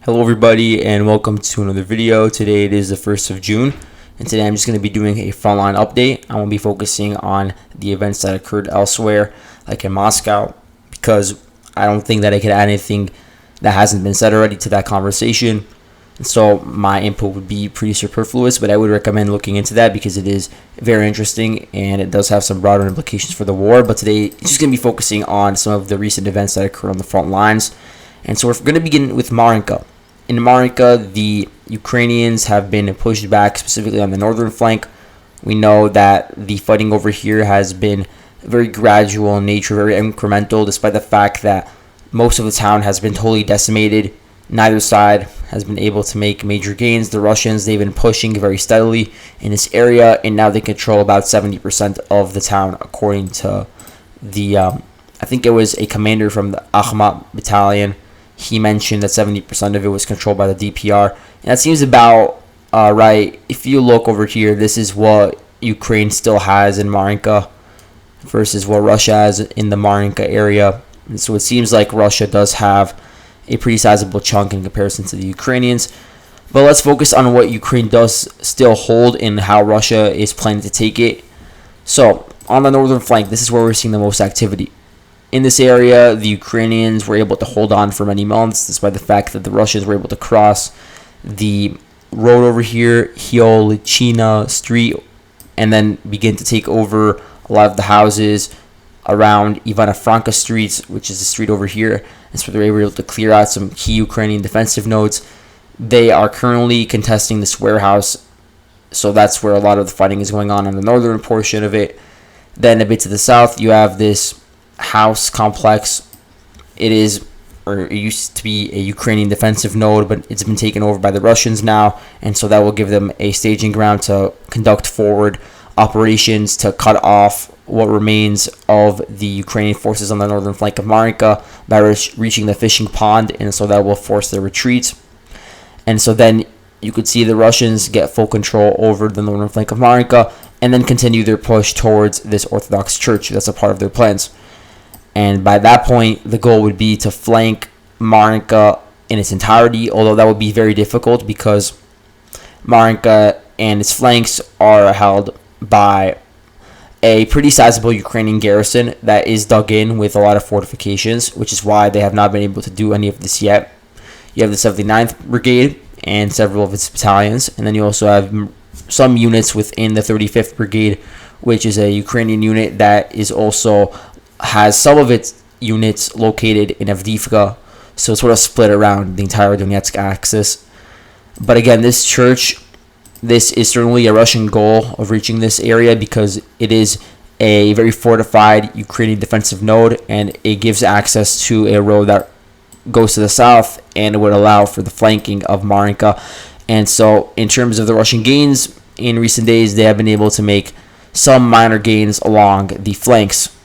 Hello everybody and welcome to another video. Today it is the 1st of June and today I'm just going to be doing a frontline update. I won't be focusing on the events that occurred elsewhere like in Moscow because I don't think that I could add anything that hasn't been said already to that conversation. And so my input would be pretty superfluous, but I would recommend looking into that because it is very interesting and it does have some broader implications for the war. But today it's just going to be focusing on some of the recent events that occurred on the front lines. And so we're going to begin with Marinka. In Marinka, the Ukrainians have been pushed back, specifically on the northern flank. We know that the fighting over here has been very gradual in nature, very incremental, despite the fact that most of the town has been totally decimated. Neither side has been able to make major gains. The Russians, they've been pushing very steadily in this area, and now they control about 70% of the town, according to the, I think it was a commander from the Akhmat battalion. He mentioned that 70% of it was controlled by the DPR. And that seems about right. If you look over here, this is what Ukraine still has in Marinka versus what Russia has in the Marinka area. And so it seems like Russia does have a pretty sizable chunk in comparison to the Ukrainians. But let's focus on what Ukraine does still hold and how Russia is planning to take it. So on the northern flank, this is where we're seeing the most activity. In this area, the Ukrainians were able to hold on for many months, despite the fact that the Russians were able to cross the road over here, Hiolichina Street, and then begin to take over a lot of the houses around Ivano-Franka Street, which is the street over here. And so they were able to clear out some key Ukrainian defensive nodes. They are currently contesting this warehouse, so that's where a lot of the fighting is going on the northern portion of it. Then a bit to the south, you have this house complex. It used to be a Ukrainian defensive node, but it's been taken over by the Russians now, and so that will give them a staging ground to conduct forward operations to cut off what remains of the Ukrainian forces on the northern flank of Marinka by reaching the fishing pond, and so that will force their retreat. And so then you could see the Russians get full control over the northern flank of Marinka and then continue their push towards this Orthodox church. That's a part of their plans. And by that point, the goal would be to flank Marinka in its entirety, although that would be very difficult because Marinka and its flanks are held by a pretty sizable Ukrainian garrison that is dug in with a lot of fortifications, which is why they have not been able to do any of this yet. You have the 79th Brigade and several of its battalions, and then you also have some units within the 35th Brigade, which is a Ukrainian unit that is also has some of its units located in Avdiivka, so it's sort of split around the entire Donetsk axis. But again, this church, this is certainly a Russian goal of reaching this area because it is a very fortified Ukrainian defensive node, and it gives access to a road that goes to the south, and it would allow for the flanking of Marinka. And so in terms of the Russian gains, in recent days, they have been able to make some minor gains along the flanks,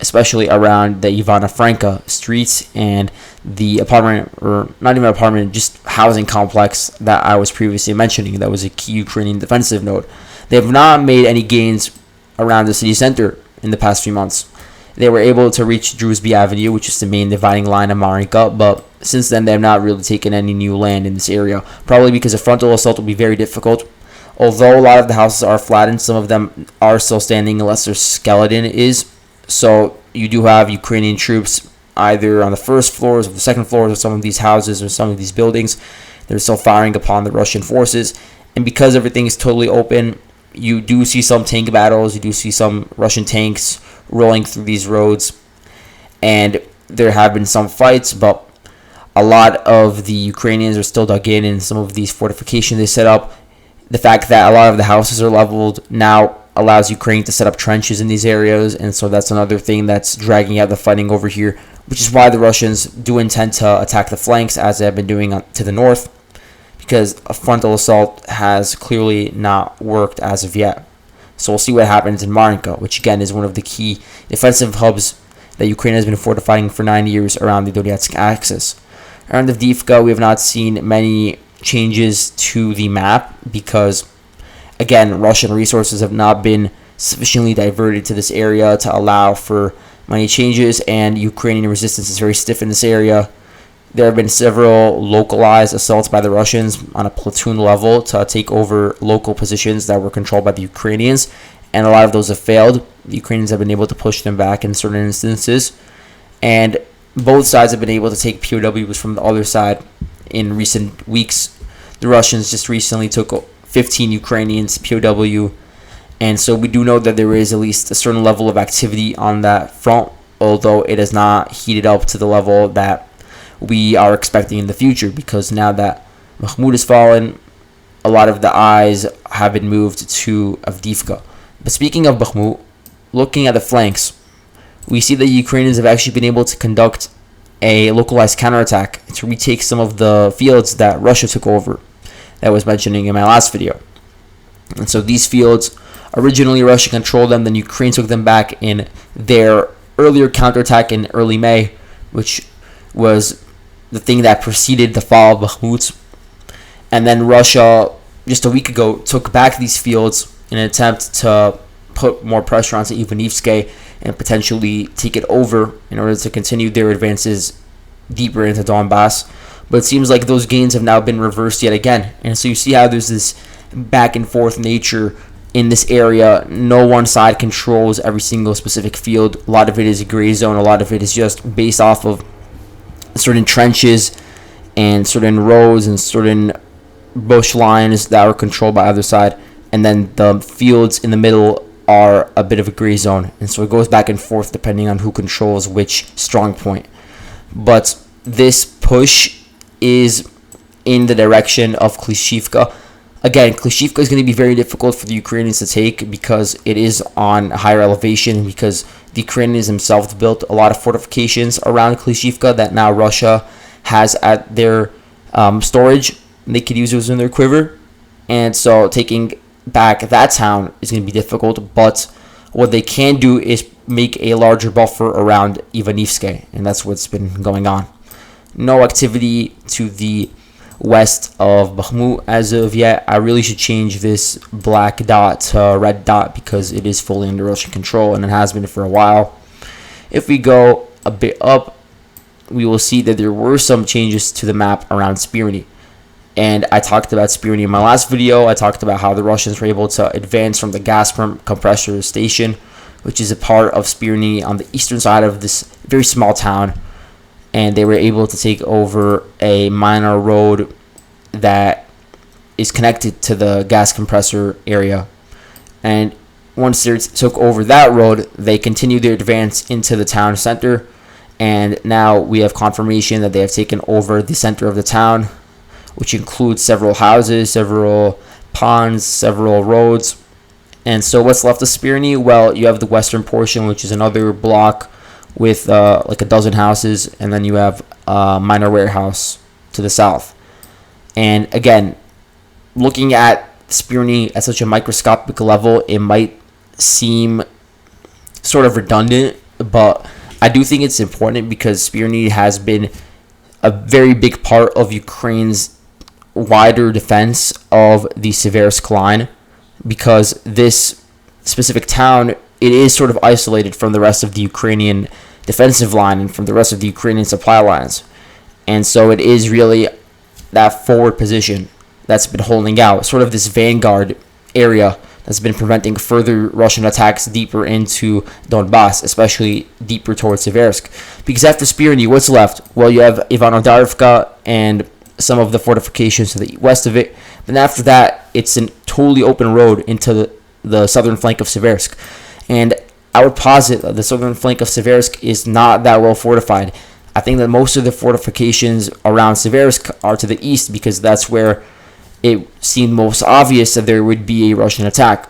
especially around the Ivano-Franka streets and the apartment, or not even apartment, just housing complex that I was previously mentioning that was a key Ukrainian defensive node. They have not made any gains around the city center in the past few months. They were able to reach Drewsby Avenue, which is the main dividing line of Marinka, but since then they have not really taken any new land in this area, probably because a frontal assault will be very difficult. Although a lot of the houses are flattened, some of them are still standing unless their skeleton is. So you do have Ukrainian troops either on the first floors or the second floors of some of these houses or some of these buildings. They're still firing upon the Russian forces. And because everything is totally open, you do see some tank battles. You do see some Russian tanks rolling through these roads. And there have been some fights, but a lot of the Ukrainians are still dug in some of these fortifications they set up. The fact that a lot of the houses are leveled now allows Ukraine to set up trenches in these areas, and so that's another thing that's dragging out the fighting over here, which is why the Russians do intend to attack the flanks as they have been doing to the north, because a frontal assault has clearly not worked as of yet. So we'll see what happens in Marinka, which again is one of the key defensive hubs that Ukraine has been fortifying for 9 years around the Donetsk axis. Around Avdiivka, we have not seen many changes to the map because, again, Russian resources have not been sufficiently diverted to this area to allow for many changes, and Ukrainian resistance is very stiff in this area. There have been several localized assaults by the Russians on a platoon level to take over local positions that were controlled by the Ukrainians, and a lot of those have failed. The Ukrainians have been able to push them back in certain instances, and both sides have been able to take POWs from the other side in recent weeks. The Russians just recently took 15 Ukrainians POW, and so we do know that there is at least a certain level of activity on that front, although it has not heated up to the level that we are expecting in the future, because now that Bakhmut has fallen, a lot of the eyes have been moved to Avdiivka. But speaking of Bakhmut, looking at the flanks, we see that the Ukrainians have actually been able to conduct a localized counterattack to retake some of the fields that Russia took over, that I was mentioning in my last video. And so these fields, originally Russia controlled them, then Ukraine took them back in their earlier counterattack in early May, which was the thing that preceded the fall of Bakhmut. And then Russia, just a week ago, took back these fields in an attempt to put more pressure onto Ivanivske and potentially take it over in order to continue their advances deeper into Donbass. But it seems like those gains have now been reversed yet again. And so you see how there's this back and forth nature in this area. No one side controls every single specific field. A lot of it is a gray zone. A lot of it is just based off of certain trenches and certain roads and certain bush lines that are controlled by either side. And then the fields in the middle are a bit of a gray zone. And so it goes back and forth depending on who controls which strong point. But this push is in the direction of Klishivka. Again, Klishivka is going to be very difficult for the Ukrainians to take because it is on a higher elevation, because the Ukrainians themselves built a lot of fortifications around Klishivka that now Russia has at their storage. They could use those in their quiver. And so taking back that town is going to be difficult. But what they can do is make a larger buffer around Ivanivske. And that's what's been going on. No activity to the west of Bakhmut as of yet. I really should change this black dot to red dot because it is fully under Russian control, and it has been for a while. If we go a bit up, we will see that there were some changes to the map around Spirny. And I talked about Spirny in my last video. I talked about how the Russians were able to advance from the Gazprom compressor station, which is a part of Spirny on the eastern side of this very small town. And they were able to take over a minor road that is connected to the gas compressor area. And once they took over that road, they continued their advance into the town center. And now we have confirmation that they have taken over the center of the town, which includes several houses, several ponds, several roads. And so what's left of Spirny? Well, you have the western portion, which is another block with like a dozen houses, and then you have a minor warehouse to the south. And again, looking at Spirny at such a microscopic level, it might seem sort of redundant, but I do think it's important because Spirny has been a very big part of Ukraine's wider defense of the Seversk line, because this specific town, it is sort of isolated from the rest of the Ukrainian defensive line and from the rest of the Ukrainian supply lines. And so it is really that forward position that's been holding out, sort of this vanguard area that's been preventing further Russian attacks deeper into Donbass, especially deeper towards Seversk. Because after Spirny, what's left? Well, you have Ivano-Darivka and some of the fortifications to the west of it. Then after that, it's a totally open road into the southern flank of Seversk. And I would posit that the southern flank of Seversk is not that well fortified. I think that most of the fortifications around Seversk are to the east, because that's where it seemed most obvious that there would be a Russian attack.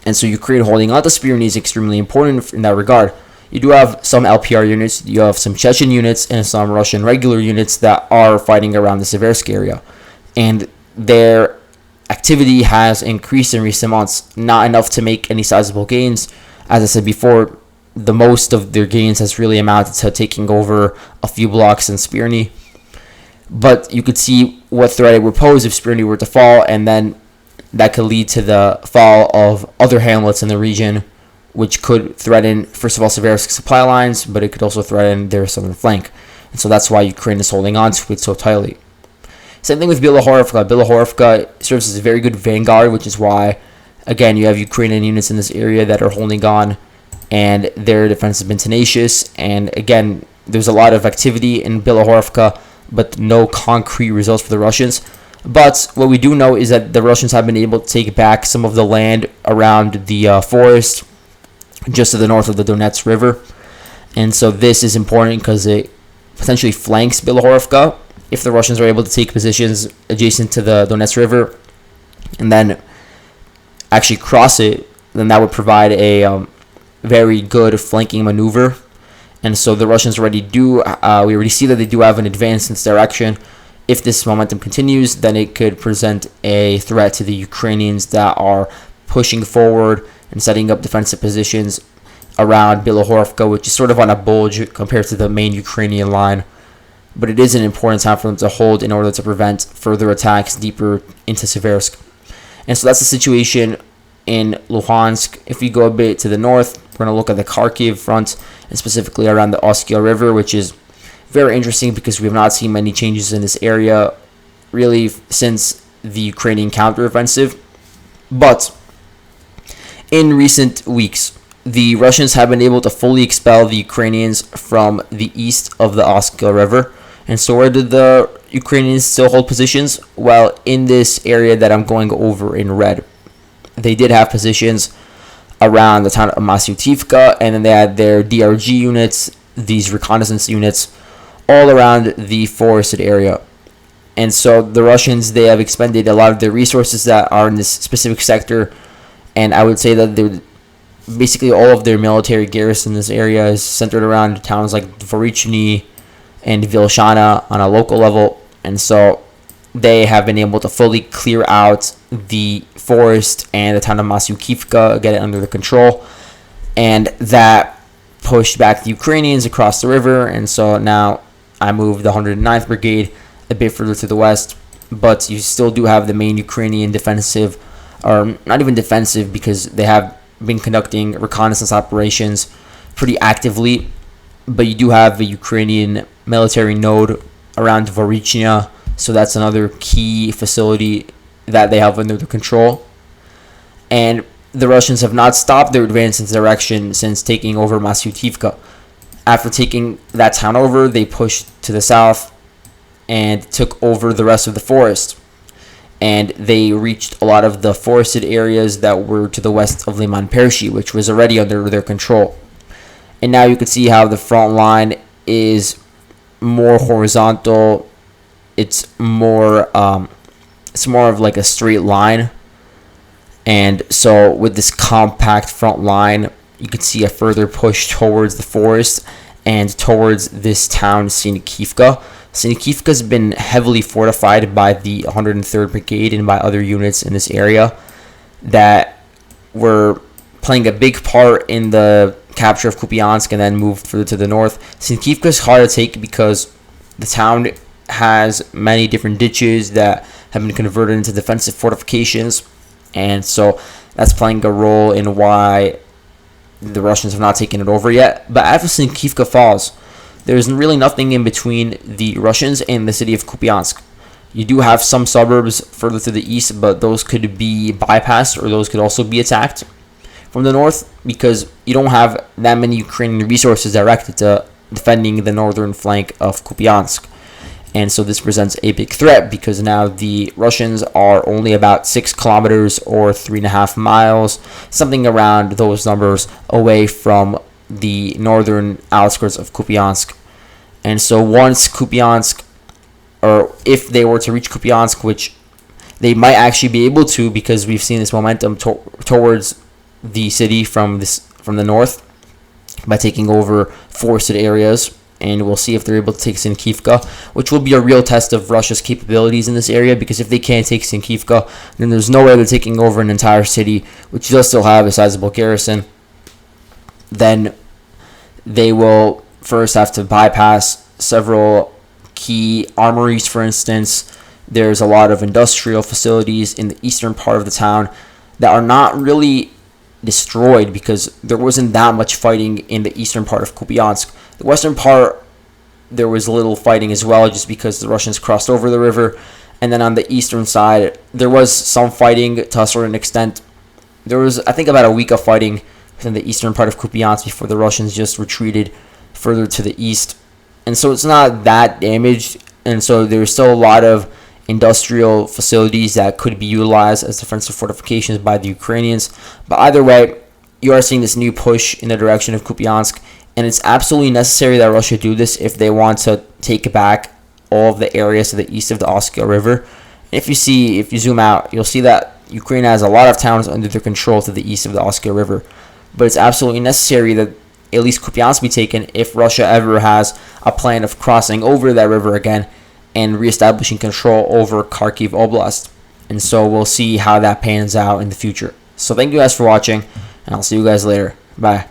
And so Ukraine holding on to Spirny is extremely important in that regard. You do have some LPR units, you have some Chechen units, and some Russian regular units that are fighting around the Seversk area. And their activity has increased in recent months, not enough to make any sizable gains. As I said before, the most of their gains has really amounted to taking over a few blocks in Spirny. But you could see what threat it would pose if Spirny were to fall, and then that could lead to the fall of other hamlets in the region, which could threaten, first of all, Seversk supply lines, but it could also threaten their southern flank. and so that's why Ukraine is holding on to it so tightly. Same thing with Bilohorivka. Bilohorivka serves as a very good vanguard, which is why, again, you have Ukrainian units in this area that are holding on, and their defense has been tenacious. And again, there's a lot of activity in Bilohorivka, but no concrete results for the Russians. But what we do know is that the Russians have been able to take back some of the land around the forest just to the north of the Donetsk River. And so this is important because it potentially flanks Bilohorivka. If the Russians are able to take positions adjacent to the Donetsk River and then actually cross it, then that would provide a very good flanking maneuver. And so the Russians we already see that they do have an advance in this direction. If this momentum continues, then it could present a threat to the Ukrainians that are pushing forward and setting up defensive positions around Bilohorivka, which is sort of on a bulge compared to the main Ukrainian line. But it is an important time for them to hold in order to prevent further attacks deeper into Seversk. And so that's the situation in Luhansk. If we go a bit to the north, we're going to look at the Kharkiv front, and specifically around the Oskil River, which is very interesting because we have not seen many changes in this area really since the Ukrainian counteroffensive. But in recent weeks, the Russians have been able to fully expel the Ukrainians from the east of the Oskil River. And so where did the Ukrainians still hold positions? Well, in this area that I'm going over in red. They did have positions around the town of Masyutivka, and then they had their DRG units, these reconnaissance units, all around the forested area. And so the Russians, they have expended a lot of their resources that are in this specific sector, and I would say that basically all of their military garrison in this area is centered around towns like Dvorichny and Vilshana on a local level. And so they have been able to fully clear out the forest and the town of Masyukivka, get it under the control, and that pushed back the Ukrainians across the river. And so now I moved the 109th Brigade a bit further to the west, but you still do have the main Ukrainian defensive, or not even defensive, because they have been conducting reconnaissance operations pretty actively, but you do have the Ukrainian military node around Dvorichnya, so that's another key facility that they have under their control. And the Russians have not stopped their advance in this direction since taking over Masyutivka. After taking that town over, they pushed to the south and took over the rest of the forest. And they reached a lot of the forested areas that were to the west of Liman Pershi, which was already under their control. And now you can see how the front line is more horizontal. It's more of like a straight line. And so with this compact front line, you can see a further push towards the forest and towards this town, Sinikivka. Sinikivka has been heavily fortified by the 103rd Brigade and by other units in this area that were playing a big part in the capture of Kupyansk and then moved further to the north. Sinikivka is hard to take because the town has many different ditches that have been converted into defensive fortifications, and so that's playing a role in why the Russians have not taken it over yet. But after Sinikivka falls, there's really nothing in between the Russians and the city of Kupyansk. You do have some suburbs further to the east, but those could be bypassed or those could also be attacked from the north because you don't have that many Ukrainian resources directed to defending the northern flank of Kupyansk. And so this presents a big threat because now the Russians are only about 6 kilometers or 3.5 miles, something around those numbers, away from the northern outskirts of Kupyansk. And so once Kupyansk, or if they were to reach Kupyansk, which they might actually be able to because we've seen this momentum towards the city from the north by taking over forested areas, and we'll see if they're able to take Sinikivka, which will be a real test of Russia's capabilities in this area, because if they can't take Sinikivka, then there's no way they're taking over an entire city, which does still have a sizable garrison. Then they will first have to bypass several key armories, for instance. There's a lot of industrial facilities in the eastern part of the town that are not really destroyed because there wasn't that much fighting in the eastern part of Kupyansk. The western part there was little fighting as well, just because the Russians crossed over the river. And then on the eastern side, there was some fighting to a certain extent. There was, I think, about a week of fighting within the eastern part of Kupyansk before the Russians just retreated further to the east. And so it's not that damaged. And so there's still a lot of industrial facilities that could be utilized as defensive fortifications by the Ukrainians. But either way, you are seeing this new push in the direction of Kupyansk. And it's absolutely necessary that Russia do this if they want to take back all of the areas to the east of the Oskil River. If you zoom out, you'll see that Ukraine has a lot of towns under their control to the east of the Oskil River. But it's absolutely necessary that at least Kupyansk be taken if Russia ever has a plan of crossing over that river again and reestablishing control over Kharkiv Oblast. And so we'll see how that pans out in the future. So thank you guys for watching, and I'll see you guys later. Bye.